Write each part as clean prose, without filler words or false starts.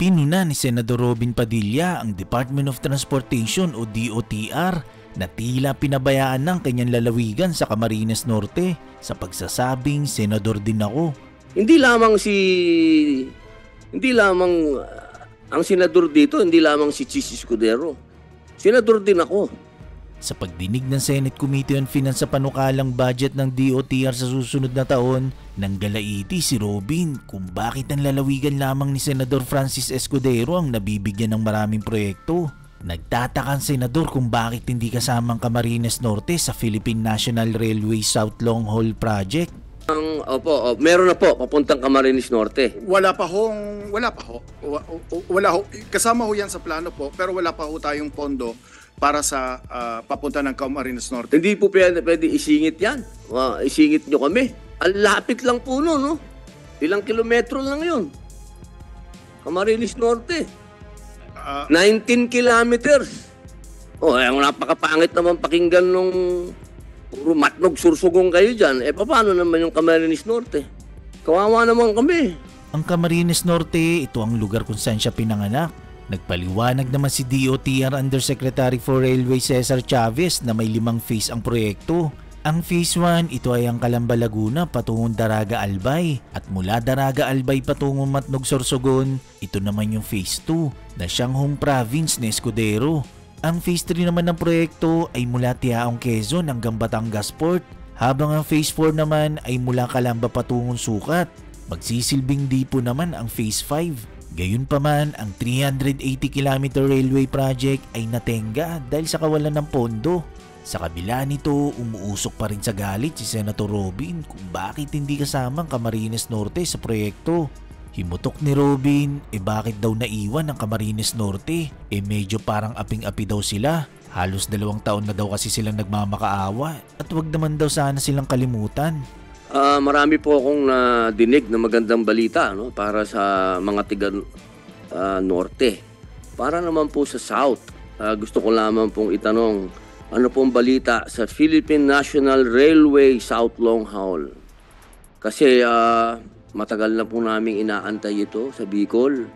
Pinuna ni Senador Robin Padilla ang Department of Transportation o DOTR na tila pinabayaan ng kanyang lalawigan sa Camarines Norte sa pagsasabing senador din ako. Hindi lamang ang senador dito, hindi lamang si Chis Escudero. Senador din ako. Sa pagdinig ng Senate Committee on Finance sa panukalang budget ng DOTR sa susunod na taon, nanggalaiti si Robin kung bakit ang lalawigan lamang ni Senador Francis Escudero ang nabibigyan ng maraming proyekto. Nagtataka ang senador kung bakit hindi kasamang Camarines Norte sa Philippine National Railway South Long Haul Project. Meron na po papuntang Camarines Norte. Wala pa ho. Kasama ho yan sa plano po, pero wala pa ho tayong pondo para sa papunta ng Camarines Norte. Hindi po pwede isingit yan. Isingit nyo kami. Ang lapit lang po no? Ilang kilometro lang yun. Camarines Norte. 19 kilometers. Ang napakapangit naman pakinggan nung puro matnog sursugong kayo dyan. Paano naman yung Camarines Norte? Kawawa naman kami. Ang Camarines Norte, ito ang lugar kung saan siya pinanganak. Nagpaliwanag naman si DOTR Undersecretary for Railway Cesar Chavez na may 5 phase ang proyekto. Ang Phase 1, ito ay ang Calamba Laguna patungong Daraga Albay at mula Daraga Albay patungong Matnog Sorsogon, ito naman yung Phase 2 na siyang home province ni Escudero. Ang Phase 3 naman ng proyekto ay mula Tiaong Quezon hanggang Batangas Port, habang ang Phase 4 naman ay mula Calamba patungong Sucat. Magsisilbing dipo naman ang Phase 5. Gayunpaman, ang 380-kilometer railway project ay natenga dahil sa kawalan ng pondo. Sa kabila nito, umuusok pa rin sa galit si Senator Robin kung bakit hindi kasama ang Camarines Norte sa proyekto. Himutok ni Robin, bakit daw naiwan ang Camarines Norte? Medyo parang aping-api daw sila. Halos 2 taon na daw kasi silang nagmamakaawa at wag naman daw sana silang kalimutan. Marami po akong nadinig na magandang balita para sa mga tiga Norte. Para naman po sa South, gusto ko lamang pong itanong, ano pong balita sa Philippine National Railway South Long Haul? Kasi matagal na po namin inaantay ito sa Bicol.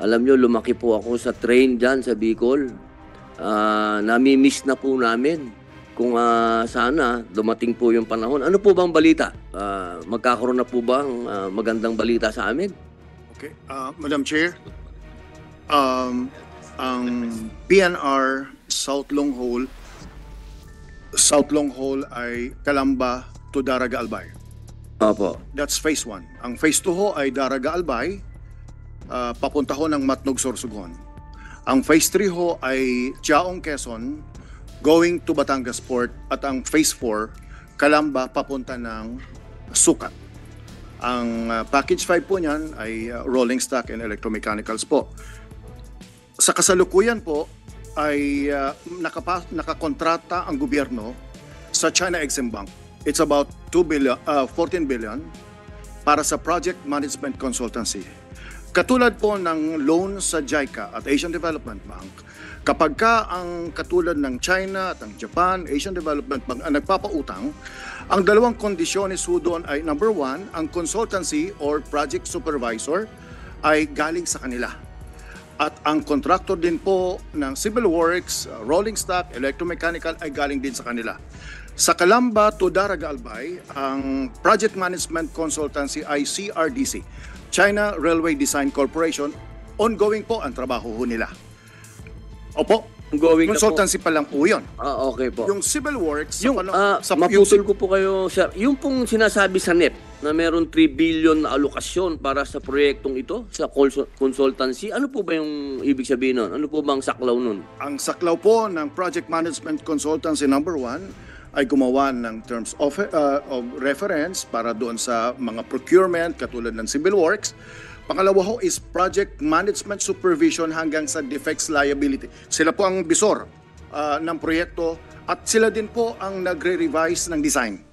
Alam nyo, lumaki po ako sa train dyan sa Bicol. Nami-miss na po namin. Kung sana dumating po yung panahon. Ano po bang balita? Magkakaroon na po ba ang magandang balita sa amin? Okay. Madam Chair, ang PNR South Long Haul ay Calamba to Daraga Albay. Opo. That's Phase 1. Ang Phase 2 ho ay Daraga Albay, papunta ho ng Matnog Sorsogon. Ang Phase 3 ho ay Tiaong Quezon, going to Batangas Port, at ang Phase 4, Calamba papunta ng Sucat. Ang Package 5 po niyan ay rolling stock and electromechanicals po. Sa kasalukuyan po ay nakakontrata ang gobyerno sa China Exim Bank. It's about 14 billion para sa project management consultancy. Katulad po ng loan sa JICA at Asian Development Bank, kapag ka ang katulad ng China at ang Japan, Asian Development Bank ang nagpapautang, ang dalawang kondisyones doon ay number 1, ang consultancy or project supervisor ay galing sa kanila. At ang contractor din po ng civil works, rolling stock, electromechanical ay galing din sa kanila. Sa Calamba to Daraga Albay, ang project management consultancy ay CRDC, China Railway Design Corporation. Ongoing po ang trabaho nila. Opo, consultancy pa lang po yun. Okay po. Yung civil works, maputol ko po kayo, sir. Yung pong sinasabi sa NEP na meron 3 billion na alokasyon para sa proyektong ito, sa consultancy, ano po ba yung ibig sabihin nun? Ano po ba ang saklaw nun? Ang saklaw po ng Project Management Consultancy number 1 ay gumawa ng terms of reference para doon sa mga procurement katulad ng civil works. Pangalawa ho is project management supervision hanggang sa defects liability. Sila po ang bisor ng proyekto at sila din po ang nagre-revise ng design.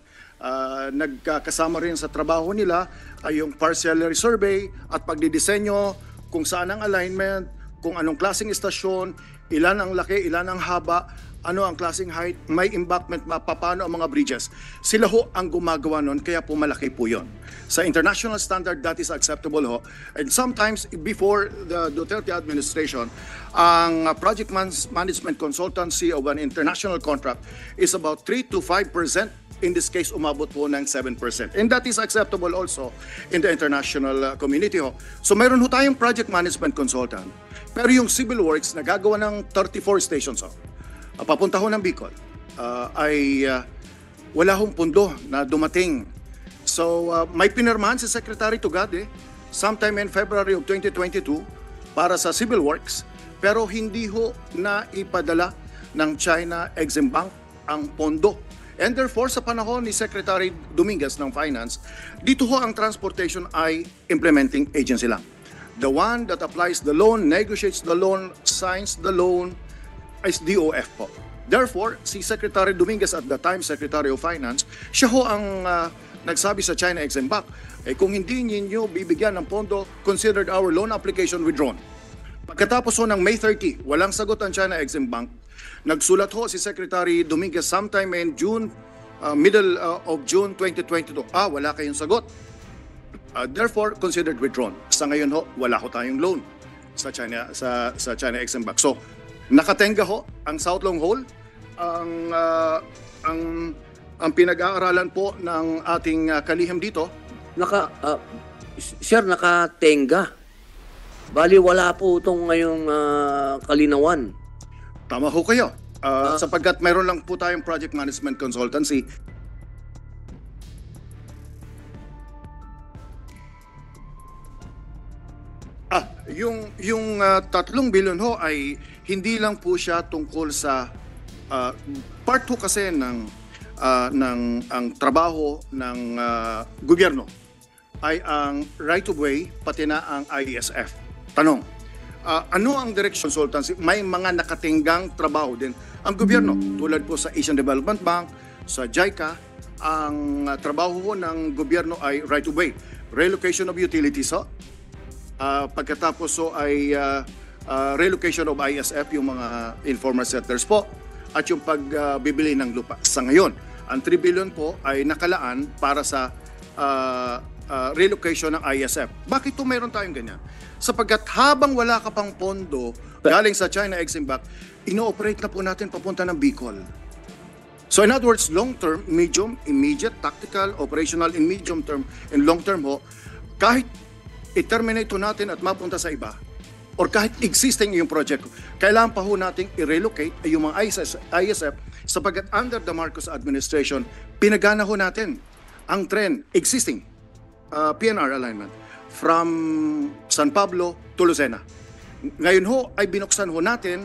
Nagkasama rin sa trabaho nila ay yung parcellary survey at pagdidisenyo kung saan ang alignment, kung anong klaseng istasyon, ilan ang laki, ilan ang haba, ano ang klaseng height, may embankment, paano ang mga bridges. Sila ho ang gumagawa nun, kaya po malaki po yun. Sa international standard, that is acceptable ho. And sometimes, before the Duterte administration, ang project management consultancy of an international contract is about 3 to 5%. In this case, umabot po ng 7%. And that is acceptable also in the international community ho. So mayroon ho tayong project management consultant. Pero yung civil works na gagawa ng 34 stations ho, papunta ho ng Bicol, wala hong pundo na dumating. So may pinirmahan si Secretary Tugade sometime in February of 2022 para sa civil works, pero hindi ho na ipadala ng China Exim Bank ang pondo. And therefore, sa panahon ni Secretary Dominguez ng Finance, dito ho ang transportation ay implementing agency lang. The one that applies the loan, negotiates the loan, signs the loan, is DOF po. Therefore, si Secretary Dominguez at the time, Secretary of Finance, siya ho ang nagsabi sa China Exim Bank, kung hindi ninyo bibigyan ng pondo, considered our loan application withdrawn. Pagkatapos ho ng May 30, walang sagot ang China Exim Bank. Nagsulat ho si Secretary Dominguez sometime in June, middle of June 2022. Wala kayong sagot. Therefore, considered withdrawn. Sa ngayon ho, wala ho tayong loan sa China Exim Bank. So, nakatenga ho ang South Long Hole. Ang pinag-aaralan po ng ating kalihim dito. Sir, nakatenga. Bali, wala po itong ngayong kalinawan. Tama ho kayo. Sapagkat mayroon lang po tayong project management consultancy. Yung 3 billion ho ay hindi lang po siya tungkol sa part ho kasi ng ang trabaho ng gobyerno ay ang right of way pati na ang ISF. Tanong, ano ang direction consultancy? May mga nakatinggang trabaho din ang gobyerno. Tulad po sa Asian Development Bank, sa JICA, ang trabaho ho ng gobyerno ay right of way. Relocation of utilities ho. Pagkatapos ho ay relocation of ISF, yung mga informal settlers po, at yung pagbibili ng lupa. Sa ngayon, ang 3 billion po ay nakalaan para sa relocation ng ISF. Bakit po mayroon tayong ganyan? Sapagkat habang wala ka pang pondo galing sa China Exim Bank, ino-operate na po natin papunta ng Bicol. So in other words, long-term, medium, immediate, tactical, operational, in medium term, and long-term ho, kahit i-terminate natin at mapunta sa iba, or kahit existing yung project, kailangan pa ho natin i-relocate yung mga ISF sapagkat under the Marcos administration, pinagana ho natin ang trend, existing PNR alignment from San Pablo to Lucena. Ngayon ho ay binuksan ho natin,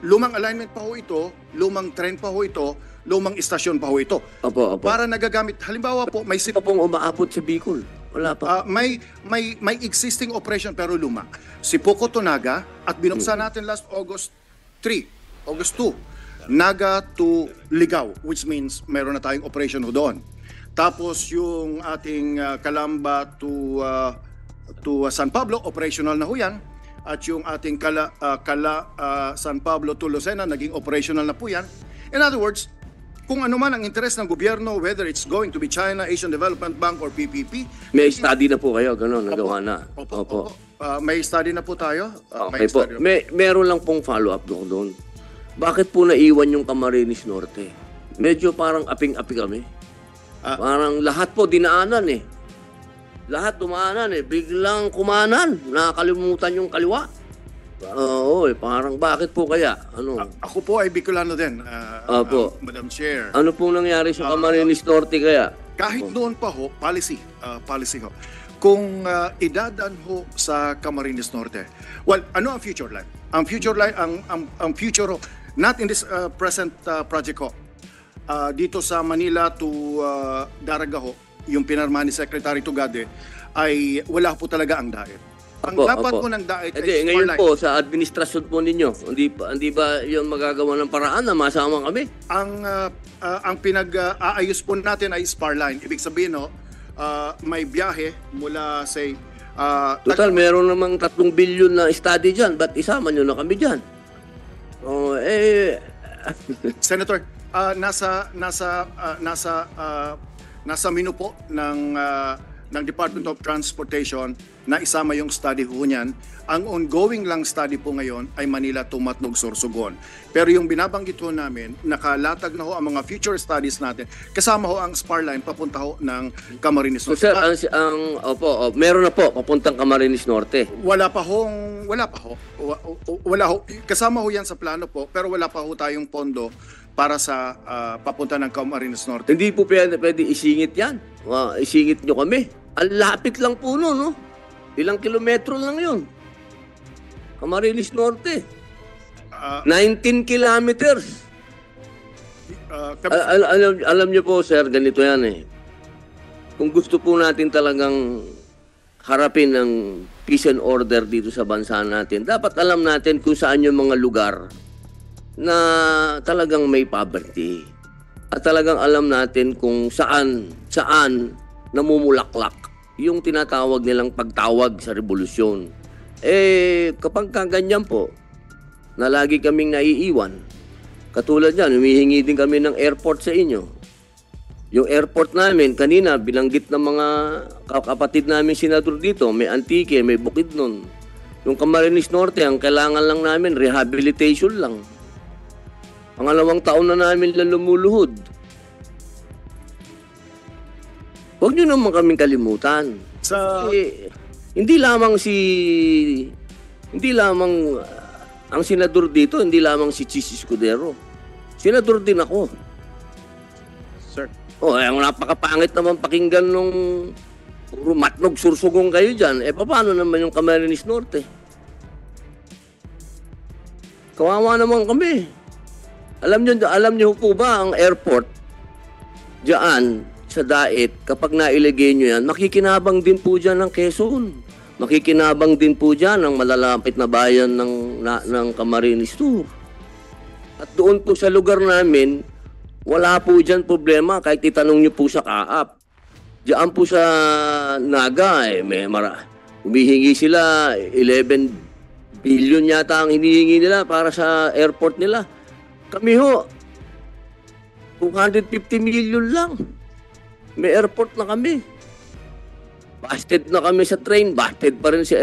lumang alignment pa ho ito, lumang trend pa ho ito, lumang istasyon pa ho ito. Opo. Para nagagamit, halimbawa po, may Ito pong umaabot sa Bicol. Wala pa. May existing operation pero luma. Si Poco to Naga at binuksan natin last August 3, August 2, Naga to Ligao, which means meron na tayong operation ho doon. Tapos yung ating Calamba to San Pablo, operational na ho yan. At yung ating San Pablo to Lucena, naging operational na po yan. In other words, kung ano man ang interes ng gobyerno, whether it's going to be China, Asian Development Bank, or PPP. May study na po kayo, gano'n, nagawa na. Opo. May study na po tayo. Okay po. Meron lang pong follow-up doon. Bakit po naiwan yung Camarines Norte? Medyo parang aping-api kami. Parang lahat po dinaanan eh. Lahat dumaanan eh. Biglang kumanan. Nakakalimutan yung kaliwa. Parang bakit po kaya? Ano? Ako po ay Bicolano din, Madam Chair. Ano pong nangyari sa Camarines Norte kaya? Kahit noon pa ho, policy ho. Kung idadaan ho sa Camarines Norte. Well, ano ang future line? Ang future line, ang future ho, not in this present project ho. Dito sa Manila to Daraga ho, yung pinarma ni Secretary Tugade, ay wala po talaga ang daet. Ang dapat po ng daet ay ngayon po sa administrasyon po ninyo, hindi ba yung magagawa ng paraan na masama kami? Ang pinag-aayos po natin ay spar line. Ibig sabihin may biyahe mula say total meron namang 3 billion na study diyan, ba't isama nyo na kami diyan? Senator, nasa menu po ng Department of Transportation na isama yung study ho niyan. Ang ongoing lang study po ngayon ay Manila to Matnog Sorsogon. Pero yung binabanggit ho namin, nakalatag na ho ang mga future studies natin. Kasama ho ang spar line papunta ho ng Camarines So Norte. sir, meron na po papuntang Camarines Norte. Wala pa ho. Kasama ho yan sa plano po, pero wala pa ho tayong pondo para sa papunta ng Camarines Norte. Hindi po pwede isingit yan. Isingit nyo kami. Ang lapit lang po no, no? Ilang kilometro lang yun. Camarines Norte. 19 kilometers. Alam niyo po, sir, ganito yan eh. Kung gusto po natin talagang harapin ng peace and order dito sa bansa natin, dapat alam natin kung saan yung mga lugar na talagang may poverty. At talagang alam natin kung saan namumulaklak yung tinatawag nilang pagtawag sa revolusyon. Kapag ganyan po, na lagi kaming naiiwan, katulad yan, humihingi din kami ng airport sa inyo. Yung airport namin, kanina, binanggit ng mga kapatid namin senador dito, may Antique, may Bukidnon. Yung Camarines Norte, ang kailangan lang namin, rehabilitation lang. Pangalawang taon na namin lang lumuluhod. Huwag nyo naman kaming kalimutan. Hindi lamang ang senador dito, hindi lamang si Chis Escudero. Senador din ako. Sir. Ang napakapangit naman pakinggan nung Matnog Sursugong kayo dyan. Paano naman yung Camarines Norte? Kawawa naman kami. Alam niyo po ba ang airport diyan sa Daet, kapag nailagay nyo yan, makikinabang din po dyan ng Quezon. Makikinabang din po dyan ng malalapit na bayan ng Camarines Sur. At doon po sa lugar namin, wala po dyan problema kahit itanong nyo po sa Kaap. Diyan po sa Naga, humihingi sila 11 billion yata ang hinihingi nila para sa airport nila. Kami ho, 250 million lang. May airport na kami. Busted na kami sa train, busted pa rin si